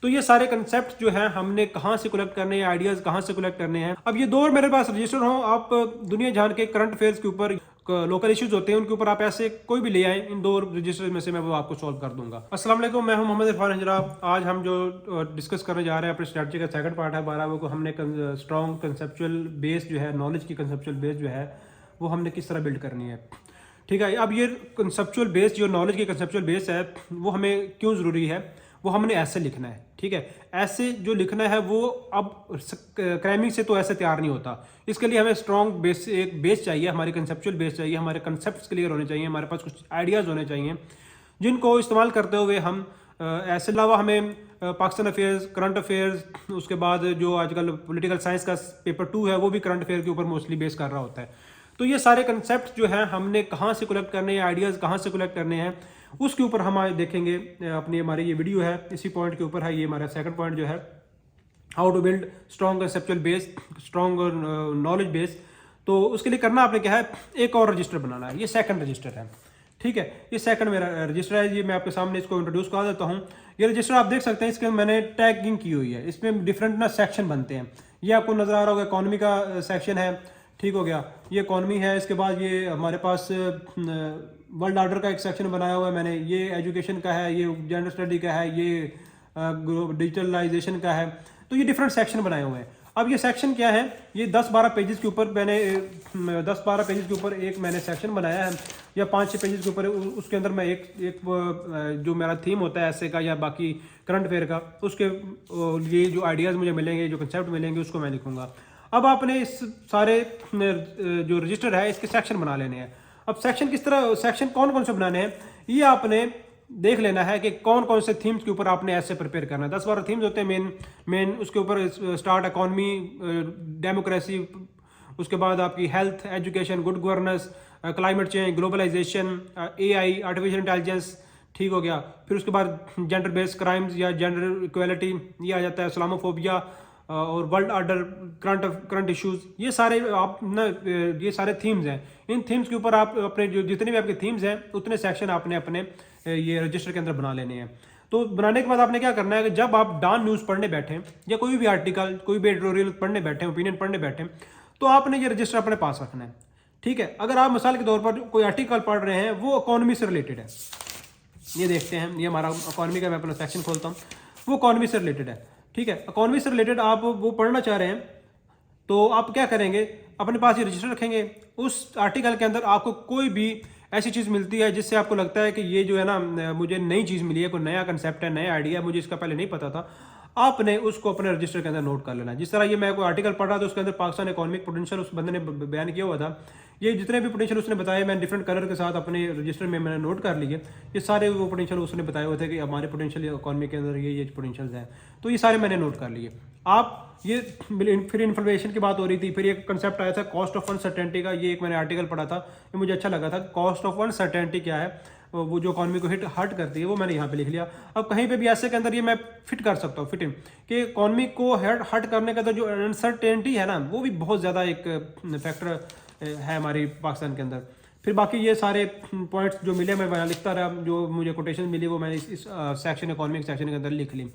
तो ये सारे कंसेप्ट जो हैं हमने कहाँ से कलेक्ट करने हैं, आइडियाज़ कहाँ से कलेक्ट करने हैं। अब ये दो और मेरे पास रजिस्टर हों, आप दुनिया जान के करंट अफेयर्स के ऊपर, लोकल इश्यूज होते हैं उनके ऊपर आप ऐसे कोई भी ले आए, इन दो रजिस्टर में से मैं वो आपको सॉल्व कर दूंगा। अस्सलाम वालेकुम, मैं हूं मोहम्मद इरफान हजरा। आज हम जो डिस्कस करने जा रहे हैं अपने स्ट्रेटजी का सेकंड पार्ट है 12 को हमने स्ट्रॉन्ग कंसेप्चुअल बेस जो है, नॉलेज की कंसेप्चुअल बेस जो है वो हमने किस तरह बिल्ड करनी है। ठीक है, अब ये कंसेप्चुअल बेस जो नॉलेज की कंसेप्चुअल बेस है वो हमें क्यों ज़रूरी है, वो हमने ऐसे लिखना है। ठीक है, ऐसे जो लिखना है वो अब क्रैमिंग से तो ऐसे तैयार नहीं होता। इसके लिए हमें स्ट्रॉन्ग बेस, एक बेस चाहिए, हमारी कंसेप्चुअल बेस चाहिए, हमारे कंसेप्ट क्लियर होने चाहिए, हमारे पास कुछ आइडियाज़ होने चाहिए जिनको इस्तेमाल करते हुए हम ऐसे अलावा हमें पाकिस्तान अफेयर्स, करंट अफेयर्स, उसके बाद जो आजकल पॉलिटिकल साइंस का पेपर 2 है वो भी करंट अफेयर के ऊपर मोस्टली बेस कर रहा होता है। तो ये सारे कंसेप्ट जो हैं हमने कहाँ से कलेक्ट करने हैं, आइडियाज़ कहाँ से कलेक्ट करने हैं, उसके ऊपर हम आज देखेंगे। अपनी हमारी ये वीडियो है इसी पॉइंट के ऊपर है। ये हमारा सेकंड पॉइंट जो है, how to build strong conceptual base, strong knowledge base. तो उसके लिए करना आपने क्या है, एक और रजिस्टर बनाना है। ये सेकंड रजिस्टर है। ठीक है, ये सेकंड मेरा रजिस्टर है। ये मैं आपके सामने इसको इंट्रोड्यूस करा देता हूँ। ये रजिस्टर आप देख सकते हैं, इसके मैंने टैगिंग की हुई है। इसमें डिफरेंट ना सेक्शन बनते हैं। ये आपको नजर आ रहा होगा, इकोनॉमी का सेक्शन है। ठीक हो गया, ये इकोनॉमी है। इसके बाद ये हमारे पास वर्ल्ड ऑर्डर का एक सेक्शन बनाया हुआ है मैंने। ये एजुकेशन का है, ये जेंडर स्टडी का है, ये डिजिटलाइजेशन का है। तो ये डिफरेंट सेक्शन बनाए हुए हैं। अब ये सेक्शन क्या है, ये 10-12 पेजेस के ऊपर मैंने 10-12 पेजेस के ऊपर एक मैंने सेक्शन बनाया है, या 5-6 पेजेस के ऊपर। उसके अंदर मैं एक जो मेरा थीम होता है ऐसे का या बाकी करंट अफेयर का, उसके लिए जो आइडियाज़ मुझे मिलेंगे, जो कंसेप्ट मिलेंगे, उसको मैं लिखूंगा। अब आपने इस सारे जो रजिस्टर है इसके सेक्शन बना लेने हैं। अब सेक्शन किस तरह, सेक्शन कौन कौन से बनाने हैं, ये आपने देख लेना है कि कौन कौन से थीम्स के ऊपर आपने ऐसे प्रिपेयर करना है। 10-12 थीम्स होते हैं मेन। उसके ऊपर स्टार्ट इकॉनमी, डेमोक्रेसी, उसके बाद आपकी health, education, good governance, climate change, globalisation, AI, artificial intelligence. ठीक हो गया, फिर उसके बाद जेंडर बेस्ड क्राइम्स या जेंडर इक्वेलिटी, ये आ जाता है, इस्लामोफोबिया और वर्ल्ड ऑर्डर, करंट इश्यूज। ये सारे आप ना, ये सारे थीम्स हैं। इन थीम्स के ऊपर आप अपने जो जितने भी आपके थीम्स हैं उतने सेक्शन आपने अपने ये रजिस्टर के अंदर बना लेने हैं। तो बनाने के बाद आपने क्या करना है कि जब आप डॉन न्यूज़ पढ़ने बैठें या कोई भी आर्टिकल, कोई भी एडिटोरियल पढ़ने बैठें, ओपिनियन पढ़ने बैठें, तो आपने ये रजिस्टर अपने पास रखना है। ठीक है, अगर आप मिसाल के तौर पर कोई आर्टिकल पढ़ रहे हैं वो इकोनॉमी से रिलेटेड है, ये देखते हैं, ये हमारा इकोनॉमी का मैं अपना सेक्शन खोलता हूँ, वो इकोनॉमी से रिलेटेड है। ठीक है, इकोनॉमी से रिलेटेड आप वो पढ़ना चाह रहे हैं, तो आप क्या करेंगे, अपने पास ये रजिस्टर रखेंगे। उस आर्टिकल के अंदर आपको कोई भी ऐसी चीज़ मिलती है जिससे आपको लगता है कि ये जो है ना, मुझे नई चीज़ मिली है, कोई नया कंसेप्ट है, नया आइडिया, मुझे इसका पहले नहीं पता था, आपने उसको अपने रजिस्टर के अंदर नोट कर लेना है। जिस तरह ये मैं कोई आर्टिकल पढ़ रहा था, उसके अंदर पाकिस्तान इकोनॉमिक पोटेंशियल उस बंदे ने बयान किया हुआ था। ये जितने भी पोटेंशियल उसने बताए, मैंने डिफरेंट कलर के साथ अपने रजिस्टर में मैंने नोट कर लिए। ये सारे वो पोटेंशियल उसने बताए हुए थे कि हमारे पोटेंशियल इकोनॉमी के अंदर ये पोटेंशियल्स हैं, तो ये सारे मैंने नोट कर लिए। आप ये फिर इन्फ्लेशन की बात हो रही थी, फिर एक कंसेप्ट आया था कॉस्ट ऑफ अनसर्टेनिटी का। ये एक मैंने आर्टिकल पढ़ा था, ये मुझे अच्छा लगा था। कॉस्ट ऑफ अनसर्टेनिटी क्या है, वो जो इकोनॉमी को हर्ट करती है, वो मैंने यहाँ पे लिख लिया। अब कहीं पे भी ऐसे के अंदर ये मैं फिट कर सकता हूँ, फिट इन कि इकोनॉमी को हर्ट करने का तो जो अनसर्टेनिटी है ना, वो भी बहुत ज़्यादा एक फैक्टर है हमारी पाकिस्तान के अंदर। फिर बाकी ये सारे पॉइंट्स जो मिले मैं वहाँ लिखता रहा, जो मुझे कोटेशन मिली वो मैंने इस सेक्शन, इकोनॉमिक सेक्शन के अंदर लिख ली।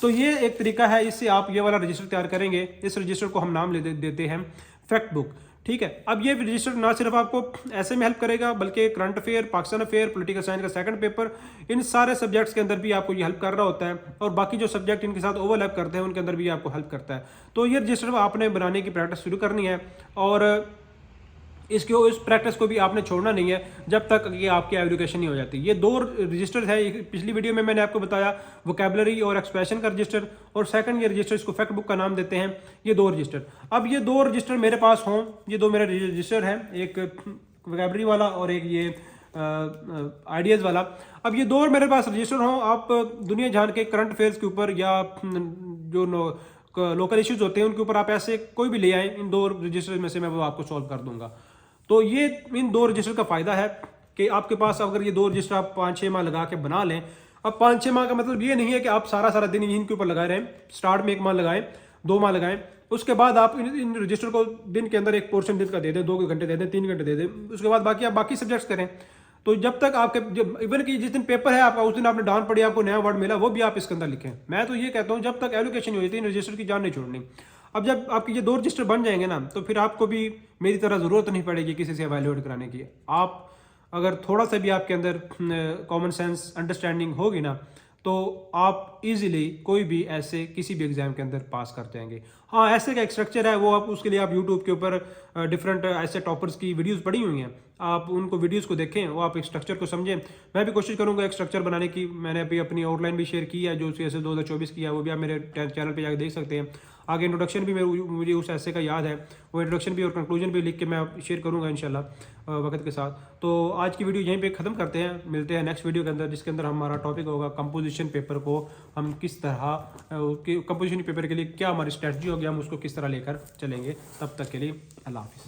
तो ये एक तरीका है, इससे आप ये वाला रजिस्टर तैयार करेंगे। इस रजिस्टर को हम नाम देते हैं फैक्ट बुक। ठीक है, अब ये रजिस्टर ना सिर्फ आपको ऐसे में हेल्प करेगा, बल्कि current affair, Pakistan affair, political science का सेकंड पेपर, इन सारे सब्जेक्ट्स के अंदर भी आपको ये हेल्प कर रहा होता है। और बाकी जो सब्जेक्ट इनके साथ ओवरलैप करते हैं उनके अंदर भी आपको हेल्प करता है। तो ये रजिस्टर आपने बनाने की प्रैक्टिस शुरू करनी है, और इस प्रैक्टिस को भी आपने छोड़ना नहीं है जब तक ये आपकी एजुकेशन नहीं हो जाती। ये दो रजिस्टर है। पिछली वीडियो में मैंने आपको बताया वोकैबुलरी और एक्सप्रेशन का रजिस्टर, और सेकंड ये रजिस्टर, इसको फैक्ट बुक का नाम देते हैं। ये दो रजिस्टर, अब ये दो रजिस्टर मेरे पास हों, ये दो मेरे रजिस्टर हैं, एक वोकैबुलरी वाला और एक ये आइडियाज़ वाला। अब ये दो मेरे पास रजिस्टर हों, आप दुनिया जान के करंट अफेयर्स के ऊपर या जो लोकल इश्यूज होते हैं उनके ऊपर आप ऐसे कोई भी ले आए, इन दो रजिस्टर में से मैं वो आपको सॉल्व कर दूंगा। तो ये इन दो रजिस्टर का फ़ायदा है कि आपके पास अगर ये दो रजिस्टर आप 5-6 माह लगा के बना लें। अब 5-6 माह का मतलब ये नहीं है कि आप सारा दिन इनके ऊपर लगाए रहें। स्टार्ट में 1 माह लगाएं, 2 माह लगाएं, उसके बाद आप इन रजिस्टर को दिन के अंदर एक पोर्शन दिन का दे दें, 2 घंटे दे दें, 3 घंटे दे दें, उसके बाद बाकी आप बाकी सब्जेक्ट्स करें। तो जब तक आपके इवन कि जिस दिन पेपर है आपका उस दिन आपने डाउन पड़ी, आपको नया वर्ड मिला, वो भी आप इसके अंदर लिखें। मैं तो ये कहता हूँ जब तक एलोकेशन नहीं होती रजिस्टर की जान नहीं छोड़नी। अब जब आपके ये 2 रजिस्टर बन जाएंगे ना, तो फिर आपको भी मेरी तरह ज़रूरत नहीं पड़ेगी किसी से एवेल्यूएट कराने की। आप अगर थोड़ा सा भी आपके अंदर कॉमन सेंस अंडरस्टैंडिंग होगी ना, तो आप इजीली कोई भी ऐसे किसी भी एग्जाम के अंदर पास कर जाएंगे। हाँ, ऐसे का एक स्ट्रक्चर है, वो आप उसके लिए आप यूट्यूब के ऊपर डिफरेंट ऐसे टॉपर्स की वीडियोस पड़ी हुई हैं, आप उनको वीडियोस को देखें, वो आप एक स्ट्रक्चर को समझें। मैं भी कोशिश करूंगा एक स्ट्रक्चर बनाने की। मैंने अभी अपनी आउटलाइन भी शेयर की है जो सी एस 2024 की है, वो भी आप मेरे चैनल पे जाकर देख सकते हैं। आगे इंट्रोडक्शन भी मुझे उस ऐसे का याद है, वो इंट्रोडक्शन भी और कंक्लूजन भी लिख के मैं शेयर करूंगा इंशाल्लाह वक्त के साथ। तो आज की वीडियो यहीं पे ख़त्म करते हैं, मिलते हैं नेक्स्ट वीडियो के अंदर, जिसके अंदर हमारा टॉपिक होगा कंपोजिशन पेपर को हम किस तरह, कंपोजिशन पेपर के लिए क्या हमारी स्ट्रेटजी होगी, हम उसको किस तरह लेकर चलेंगे। तब तक के लिए अल्लाह हाफिज़।